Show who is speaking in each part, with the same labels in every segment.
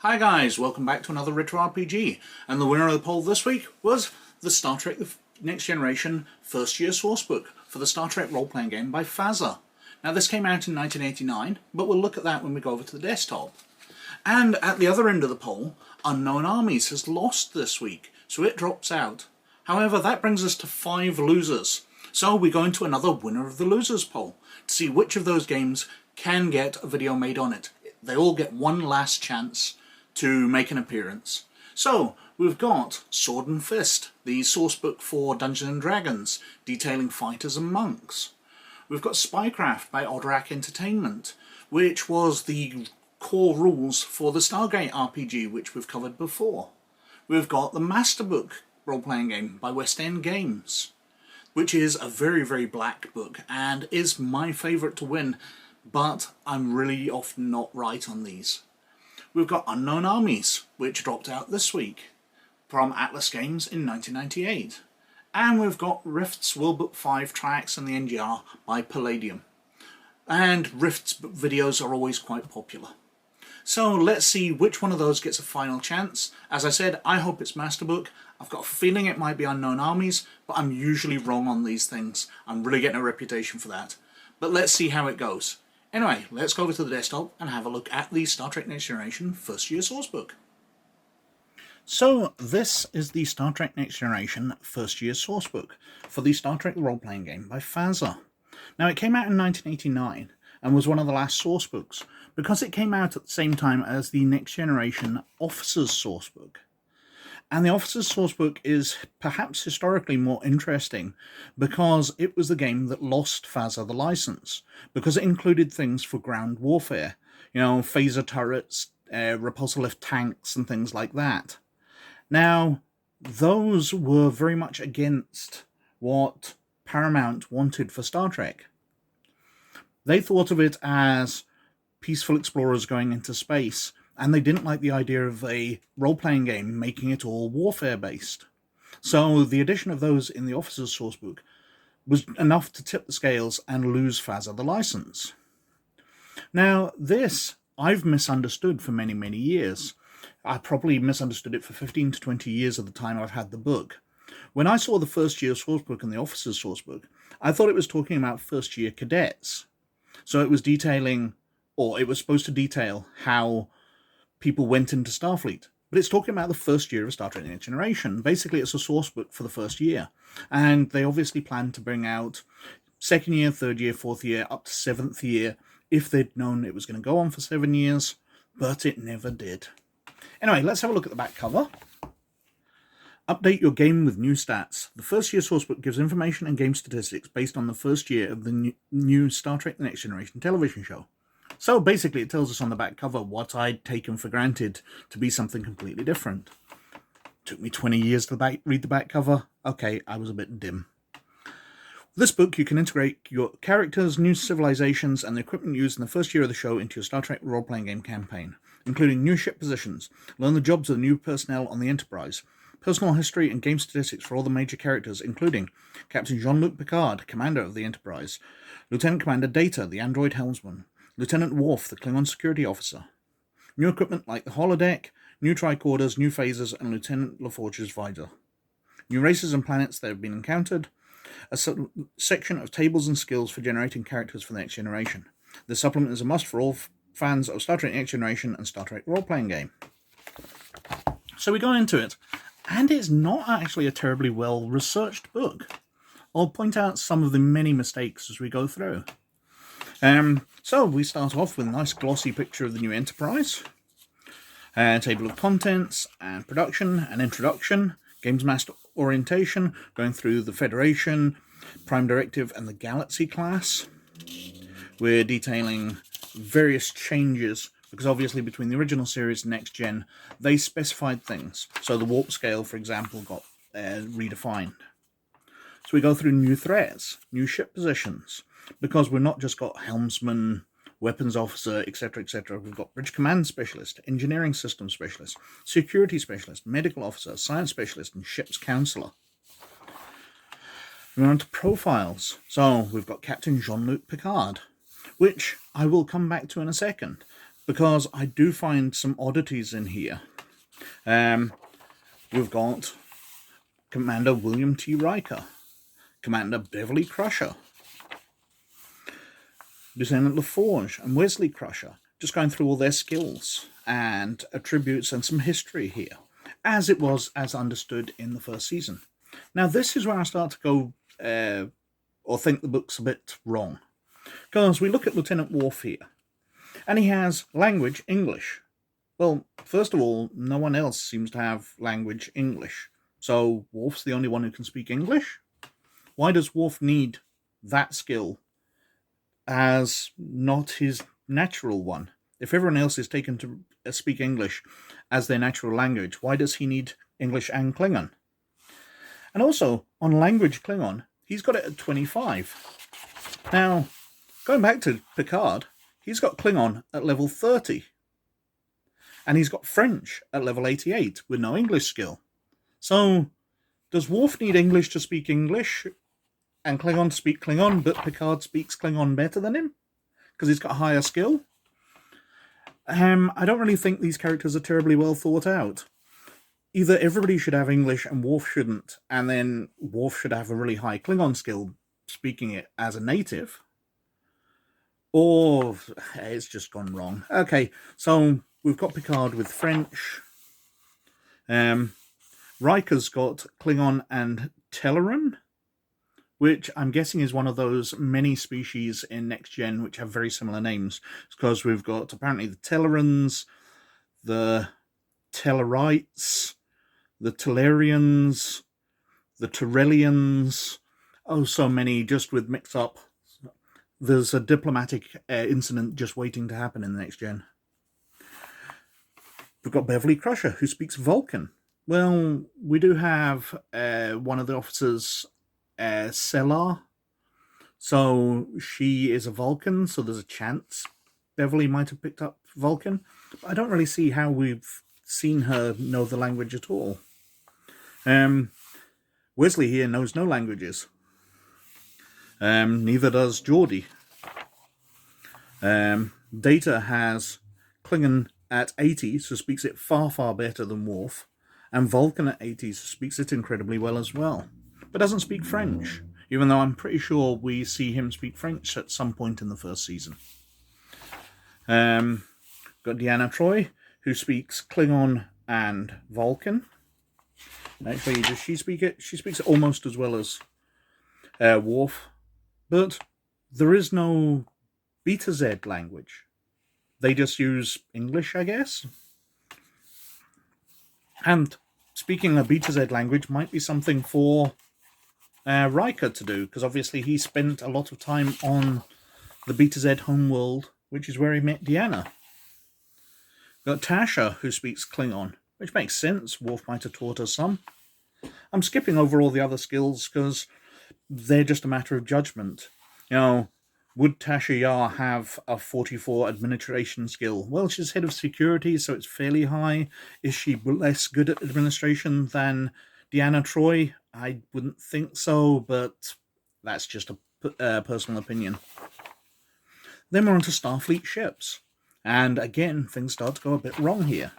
Speaker 1: Hi guys, welcome back to another Retro RPG, and the winner of the poll this week was the Star Trek The Next Generation First Year Sourcebook for the Star Trek role-playing game by FASA. Now this came out in 1989, but we'll look at that when we go over to the desktop. And at the other end of the poll, Unknown Armies has lost this week, so it drops out. However, that brings us to 5 losers. So we go into another winner of the losers poll to see which of those games can get a video made on it. They all get one last chance to make an appearance. So we've got Sword and Fist, the sourcebook for Dungeons and Dragons, detailing fighters and monks. We've got Spycraft by Odrak Entertainment, which was the core rules for the Stargate RPG, which we've covered before. We've got the Masterbook role-playing game by West End Games, which is a very, very black book and is my favourite to win, but I'm really often not right on these. We've got Unknown Armies, which dropped out this week from Atlas Games in 1998. And we've got Rift's Worldbook 5 Triax and the NGR by Palladium. And Rift's videos are always quite popular. So let's see which one of those gets a final chance. As I said, I hope it's Masterbook. I've got a feeling it might be Unknown Armies, but I'm usually wrong on these things. I'm really getting a reputation for that. But let's see how it goes. Anyway, let's go over to the desktop and have a look at the Star Trek Next Generation First Year Sourcebook. So this is the Star Trek Next Generation First Year Sourcebook for the Star Trek role-playing game by FASA. Now it came out in 1989 and was one of the last sourcebooks because it came out at the same time as the Next Generation Officer's Sourcebook. And the Officer's Sourcebook is perhaps historically more interesting because it was the game that lost FASA the license, because it included things for ground warfare, phaser turrets, repulsor lift tanks and things like that. Now, those were very much against what Paramount wanted for Star Trek. They thought of it as peaceful explorers going into space, and they didn't like the idea of a role-playing game making it all warfare-based. So the addition of those in the Officer's Sourcebook was enough to tip the scales and lose FASA the license. Now, this I've misunderstood for many, many years. I probably misunderstood it for 15 to 20 years of the time I've had the book. When I saw the First Year Sourcebook and the Officer's Sourcebook, I thought it was talking about first-year cadets. So it was detailing, or it was supposed to detail how people went into Starfleet. But it's talking about the first year of Star Trek Next Generation. Basically, it's a source book for the first year. And they obviously plan to bring out second year, third year, fourth year, up to 7th year, if they'd known it was going to go on for 7 years. But it never did. Anyway, let's have a look at the back cover. Update your game with new stats. The First Year Sourcebook gives information and game statistics based on the first year of the new Star Trek The Next Generation television show. So basically it tells us on the back cover what I'd taken for granted to be something completely different. Took me 20 years to read the back cover. Okay, I was a bit dim. With this book, you can integrate your characters, new civilizations, and the equipment used in the first year of the show into your Star Trek role-playing game campaign, including new ship positions, learn the jobs of the new personnel on the Enterprise, personal history and game statistics for all the major characters, including Captain Jean-Luc Picard, commander of the Enterprise, Lieutenant Commander Data, the android helmsman, Lieutenant Worf, the Klingon security officer. New equipment like the holodeck, new tricorders, new phasers, and Lieutenant LaForge's visor. New races and planets that have been encountered. A section of tables and skills for generating characters for the Next Generation. This supplement is a must for all fans of Star Trek Next Generation and Star Trek role-playing game. So we go into it, and it's not actually a terribly well-researched book. I'll point out some of the many mistakes as we go through. So we start off with a nice glossy picture of the new Enterprise, table of contents and production and introduction, games master orientation, going through the Federation, Prime Directive and the Galaxy class. We're detailing various changes because obviously between the original series and Next Gen, they specified things. So the warp scale, for example, got redefined. So we go through new threats, new ship positions, because we've not just got helmsman, weapons officer, etc., etc. We've got bridge command specialist, engineering system specialist, security specialist, medical officer, science specialist, and ship's counselor. We're on to profiles. So we've got Captain Jean-Luc Picard, which I will come back to in a second. because I do find some oddities in here. We've got Commander William T. Riker, Commander Beverly Crusher, Lieutenant LaForge and Wesley Crusher, just going through all their skills and attributes and some history here, as it was as understood in the first season. Now, this is where I start to go, or think the book's a bit wrong. Because we look at Lieutenant Worf here, and he has language English. Well, first of all, no one else seems to have language English. So Worf's the only one who can speak English? Why does Worf need that skill as not his natural one? If everyone else is taken to speak English as their natural language, why does he need English and Klingon? And also, on language Klingon, he's got it at 25. Now, going back to Picard, he's got Klingon at level 30. And he's got French at level 88 with no English skill. So, does Worf need English to speak English and Klingon to speak Klingon, but Picard speaks Klingon better than him because he's got higher skill? I don't really think these characters are terribly well thought out. Either everybody should have English and Worf shouldn't, and then Worf should have a really high Klingon skill speaking it as a native, or it's just gone wrong. Okay, so we've got Picard with French. Riker's got Klingon and Telleran, which I'm guessing is one of those many species in Next Gen which have very similar names. Because we've got apparently the Tellerans, the Tellarites, the Tellarians, the Tyrellians. Oh, so many just with mix up. There's a diplomatic incident just waiting to happen in the Next Gen. We've got Beverly Crusher, who speaks Vulcan. Well, we do have one of the officers, Sellar. So she is a Vulcan, so there's a chance Beverly might have picked up Vulcan. But I don't really see how we've seen her know the language at all. Wesley here knows no languages. Neither does Geordie. Data has Klingon at 80, so speaks it far, far better than Worf. And Vulcan at 80, so speaks it incredibly well as well. But doesn't speak French, even though I'm pretty sure we see him speak French at some point in the first season. Got Deanna Troi, who speaks Klingon and Vulcan. Actually, does she speak it? She speaks it almost as well as Worf. But there is no Beta Z language. They just use English, I guess. And speaking a Beta Z language might be something for Riker to do, because obviously he spent a lot of time on the Beta Z homeworld, which is where he met Deanna. Got Tasha, who speaks Klingon, which makes sense. Worf might have taught her some. I'm skipping over all the other skills because they're just a matter of judgment. You know, would Tasha Yar have a 44 administration skill? Well, she's head of security, so it's fairly high. Is she less good at administration than Deanna Troi? I wouldn't think so, but that's just a personal opinion. Then we're on to Starfleet ships. And again, things start to go a bit wrong here.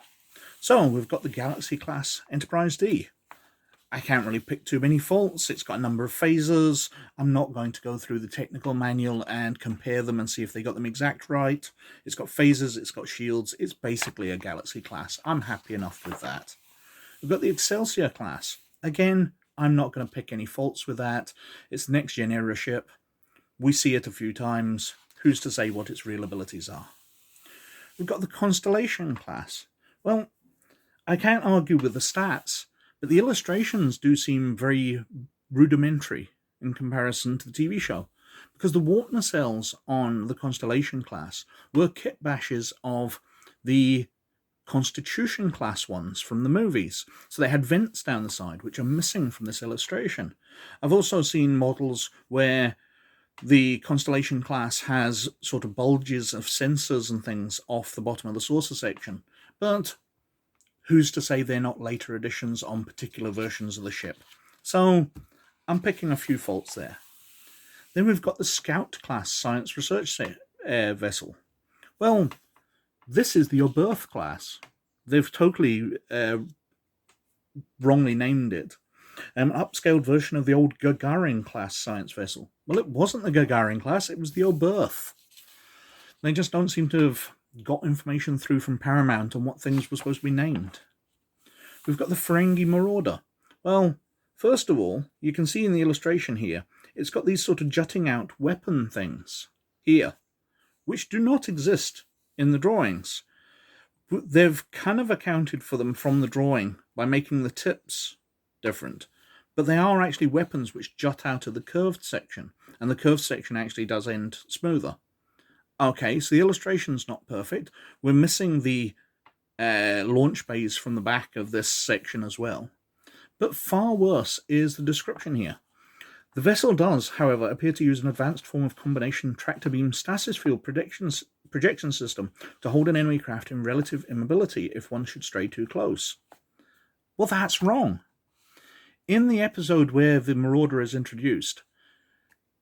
Speaker 1: So we've got the Galaxy-class Enterprise D. I can't really pick too many faults. It's got a number of phasers. I'm not going to go through the technical manual and compare them and see if they got them exact right. It's got phasers, it's got shields. It's basically a Galaxy class. I'm happy enough with that. We've got the Excelsior class. Again, I'm not going to pick any faults with that. It's the Next Gen era ship. We see it a few times. Who's to say what its real abilities are? We've got the Constellation class. Well, I can't argue with the stats, but the illustrations do seem very rudimentary in comparison to the TV show, because the warp nacelles on the Constellation class were kit bashes of the Constitution class ones from the movies. So they had vents down the side, which are missing from this illustration. I've also seen models where the Constellation class has sort of bulges of sensors and things off the bottom of the saucer section, but who's to say they're not later additions on particular versions of the ship? So I'm picking a few faults there. Then we've got the Scout class science research vessel. Well, This is the Your Birth class. They've totally wrongly named it. An upscaled version of the old Gagarin class science vessel. Well, it wasn't the Gagarin class, it was the Your Birth. They just don't seem to have got information through from Paramount on what things were supposed to be named. We've got the Ferengi Marauder. Well, first of all, you can see in the illustration here, it's got these sort of jutting out weapon things here, which do not exist in the drawings. They've kind of accounted for them from the drawing by making the tips different, but they are actually weapons which jut out of the curved section, and the curved section actually does end smoother. Okay, so the illustration's not perfect. We're missing the launch bays from the back of this section as well. But far worse is the description here. The vessel does, however, appear to use an advanced form of combination tractor beam stasis field projection system to hold an enemy craft in relative immobility if one should stray too close. Well, that's wrong. In the episode where the Marauder is introduced,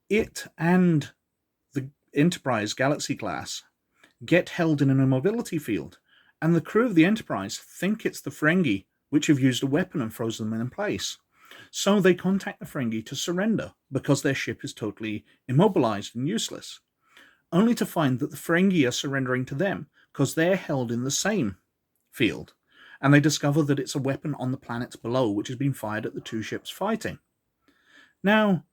Speaker 1: it and the Enterprise Galaxy class get held in an immobility field, and the crew of the Enterprise think it's the Ferengi which have used a weapon and frozen them in place. So they contact the Ferengi to surrender because their ship is totally immobilized and useless, only to find that the Ferengi are surrendering to them because they're held in the same field, and they discover that it's a weapon on the planets below which has been fired at the two ships fighting. Now,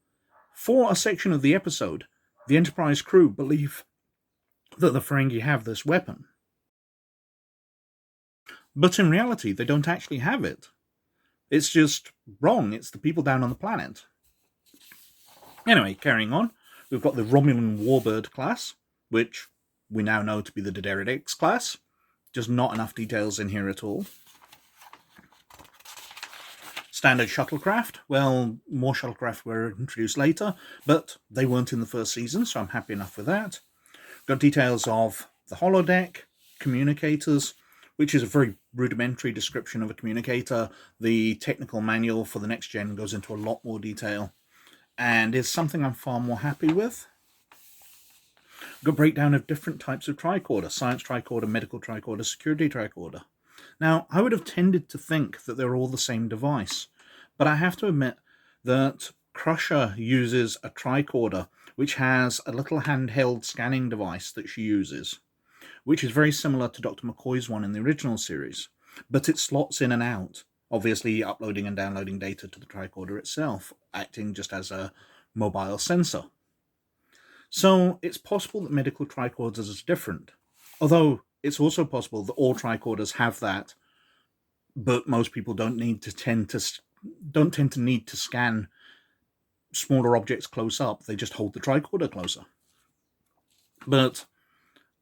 Speaker 1: for a section of the episode, the Enterprise crew believe that the Ferengi have this weapon, but in reality they don't actually have it. It's just wrong. It's the people down on the planet. Anyway, carrying on, we've got the Romulan Warbird class, which we now know to be the Dederidex class. Just not enough details in here at all. Standard shuttlecraft. Well, more shuttlecraft were introduced later, but they weren't in the first season, so I'm happy enough with that. Got details of the holodeck, communicators, which is a very rudimentary description of a communicator. The technical manual for the next gen goes into a lot more detail, and is something I'm far more happy with. Got a breakdown of different types of tricorder: science tricorder, medical tricorder, security tricorder. Now, I would have tended to think that they're all the same device, but I have to admit that Crusher uses a tricorder which has a little handheld scanning device that she uses, which is very similar to Dr. McCoy's one in the original series, but it slots in and out, obviously uploading and downloading data to the tricorder itself, acting just as a mobile sensor. So it's possible that medical tricorders are different, although it's also possible that all tricorders have that, but most people don't tend to need to scan smaller objects close up. They just hold the tricorder closer. But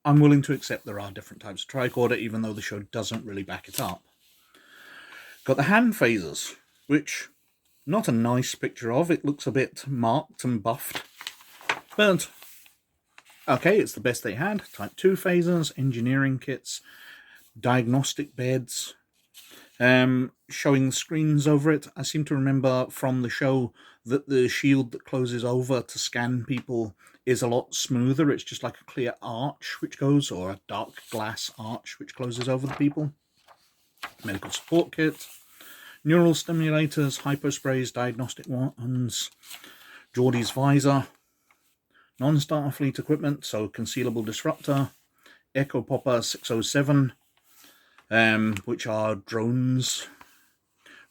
Speaker 1: I'm willing to accept there are different types of tricorder, even though the show doesn't really back it up. Got the hand phasers, which, not a nice picture of. It looks a bit marked and buffed. But, okay, it's the best they had. Type 2 phasers, engineering kits, diagnostic beds, showing screens over it. I seem to remember from the show that the shield that closes over to scan people is a lot smoother. It's just like a clear arch which goes, or a dark glass arch which closes over the people. Medical support kit, neural stimulators, hyposprays, diagnostic ones, Geordie's visor, non-Starfleet equipment, so concealable disruptor, Echo Popper 607, which are drones.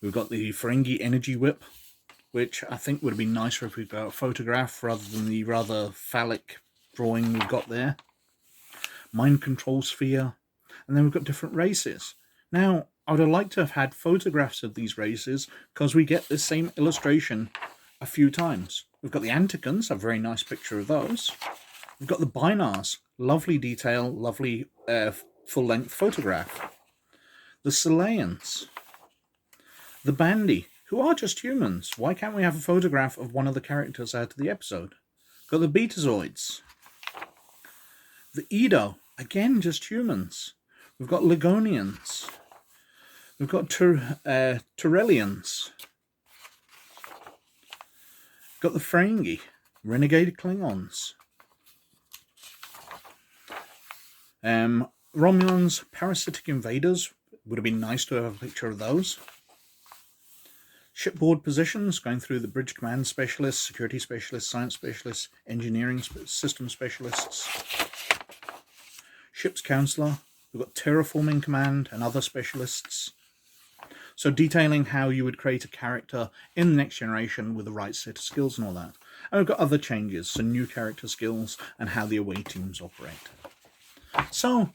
Speaker 1: We've got the Ferengi energy whip, which I think would have been nicer if we'd got a photograph rather than the rather phallic drawing we've got there. Mind control sphere, and then we've got different races. Now, I would have liked to have had photographs of these races, because we get this same illustration a few times. We've got the Anticans, a very nice picture of those. We've got the Binars, lovely detail, lovely full-length photograph. The Selaeans. The Bandi, who are just humans. Why can't we have a photograph of one of the characters out of the episode? Got the Betazoids. The Edo, again, just humans. We've got Ligonians. We've got Turellians. Got the Ferengi, renegade Klingons. Romulans, parasitic invaders. Would have been nice to have a picture of those. Shipboard positions, going through the bridge command specialists, security specialists, science specialists, engineering system specialists. Ship's counselor. We've got terraforming command and other specialists. So detailing how you would create a character in the next generation with the right set of skills and all that. And we've got other changes, so new character skills and how the away teams operate. So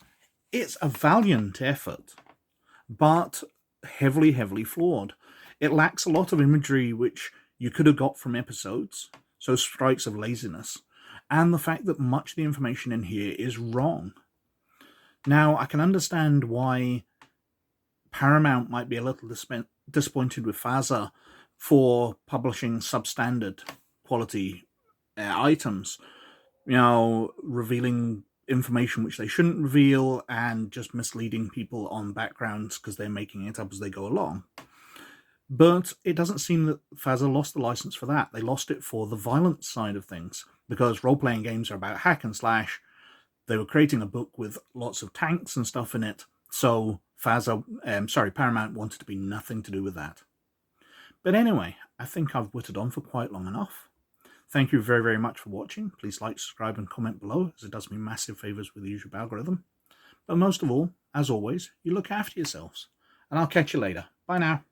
Speaker 1: it's a valiant effort, but heavily, heavily flawed. It lacks a lot of imagery which you could have got from episodes, so strikes of laziness, and the fact that much of the information in here is wrong. Now, I can understand why Paramount might be a little disappointed with FASA for publishing substandard quality items, revealing information which they shouldn't reveal and just misleading people on backgrounds because they're making it up as they go along. But it doesn't seem that FASA lost the license for that. They lost it for the violence side of things, because role-playing games are about hack and slash. They were creating a book with lots of tanks and stuff in it, so Paramount wanted to be nothing to do with that. But anyway, I think I've whittled on for quite long enough. Thank you very, very much for watching. Please like, subscribe, and comment below, as it does me massive favours with the YouTube algorithm. But most of all, as always, you look after yourselves. And I'll catch you later. Bye now.